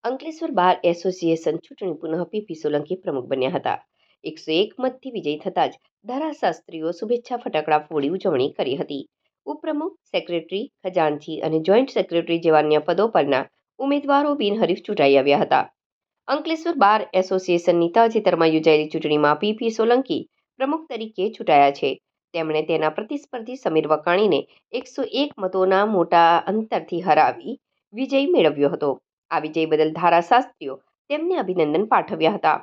Ankleshwar bar association ચૂંટણી પુનઃ PP Solanki પ્રમુખ બન્યા હતા. 101 મતથી વિજયી થતાં જ ધારાશાસ્ત્રીઓ શુભેચ્છા ફટાકડા ફોડી ઉજવણી કરી હતી. ઉપપ્રમુખ, સેક્રેટરી, ખજાનચી અને જોઈન્ટ સેક્રેટરી જેવા અન્ય પદો પરના ઉમેદવારો બિનહરીફ ચૂંટાઈ આવ્યા હતા. અંકલેશ્વર બાર એસોસિએશનની તાજેતરમાં યોજાયેલી ચૂંટણીમાં પીપી સોલંકી પ્રમુખ તરીકે ચૂંટાયા છે. તેમણે તેના પ્રતિસ્પર્ધી સમીર વકાણીને 101 મતોના મોટા અંતરથી હરાવી વિજય મેળવ્યો હતો. આ વિજય બદલ ધારાશાસ્ત્રીઓ તેમને અભિનંદન પાઠવ્યા હતા.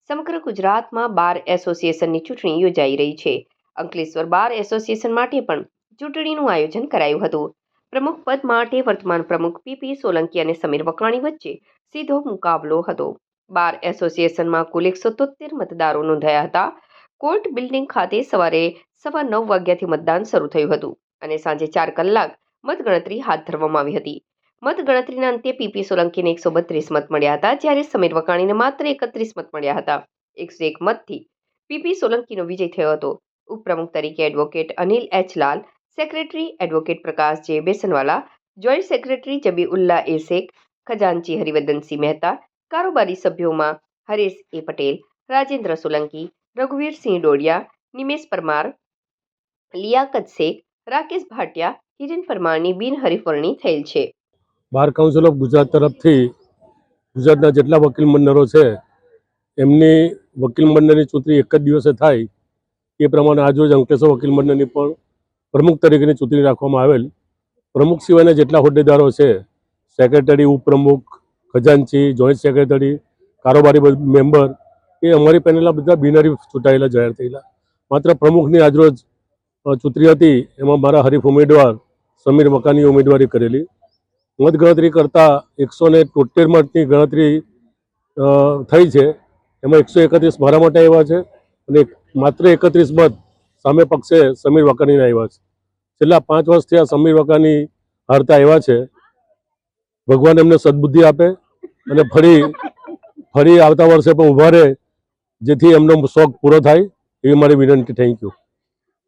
સમગ્ર ગુજરાતમાં બાર એસોસિએશનની ચૂંટણી યોજાઈ રહી છે. અંકલેશ્વર બાર એસોસિએશન માટે પણ ચૂંટણીનું આયોજન કરાયું હતું. પ્રમુખ પદ માટે વર્તમાન પ્રમુખ પીપી સોલંકી અને સમીર વકાણી વચ્ચે સીધો મુકાબલો હતો. બાર એસોસિએશનમાં કુલ 173 મતદારો નોંધાયા હતા. કોર્ટ બિલ્ડિંગ ખાતે સવારે 9:15 વાગ્યાથી મતદાન શરૂ થયું હતું અને સાંજે 4 કલાક મતગણતરી હાથ ધરવામાં આવી હતી. મતગણતરીના અંતે પીપી સોલંકીને 132 મત મળ્યા હતા, જ્યારે સમીર વકાણીને માત્ર 31 મત મળ્યા હતા. 101 મતથી પીપી સોલંકીનો વિજય થયો હતો. ઉપપ્રમુખ તરીકે એડવોકેટ અનિલ એચ લાલ, સેક્રેટરી એડવોકેટ પ્રકાશ જે બેસનવાલા, જોઈન્ટ સેક્રેટરી જબીઉલ્લા એ શેખ, ખજાનચી હરિવર્ધનસિંહ મહેતા, કારોબારી સભ્યોમાં હરેશ એ પટેલ, રાજેન્દ્ર સોલંકી, રઘુવીરસિંહ ડોડિયા, નિમેશ પરમાર, લિયાકત શેખ, રાકેશ ભાટિયા, હિરેન પરમારની બિનહરીફ વરણી થયેલ છે. બાર કાઉન્સિલ ઓફ ગુજરાત તરફથી ગુજરાતના જેટલા વકીલ મંડળો છે એમની વકીલ મંડળની ચૂંટણી એક જ દિવસે થાય એ પ્રમાણે આજરોજ અંકલેશ્વર વકીલ મંડળની પણ પ્રમુખ તરીકેની ચૂંટણી રાખવામાં આવેલ. પ્રમુખ સિવાયના જેટલા હોદ્દેદારો છે, સેક્રેટરી, ઉપપ્રમુખ, ખજાનચી, જોઈન્ટ સેક્રેટરી, કારોબારી મેમ્બર, એ અમારી પેનલના બધા બિનહરીફ ચૂંટાયેલા જાહેર થયેલા. માત્ર પ્રમુખની આજરોજ ચૂંટણી હતી, એમાં મારા હરીફ ઉમેદવાર સમીર વકાણીએ ઉમેદવારી કરેલી. મતગણતરી કરતાં 173 મતની ગણતરી થઈ છે. એમાં 131 મારા માટે આવ્યા છે અને માત્ર 31 મત સામે પક્ષે સમીર વકાણીના આવ્યા છે. છેલ્લા 5 વર્ષથી આ સમીર વકાણી હારતા આવ્યા છે. ભગવાન એમને સદબુદ્ધિ આપે અને ફરી આવતા વર્ષે પણ ઊભા રહે, જેથી એમનો શોખ પૂરો થાય એવી મારી વિનંતી. Thank you.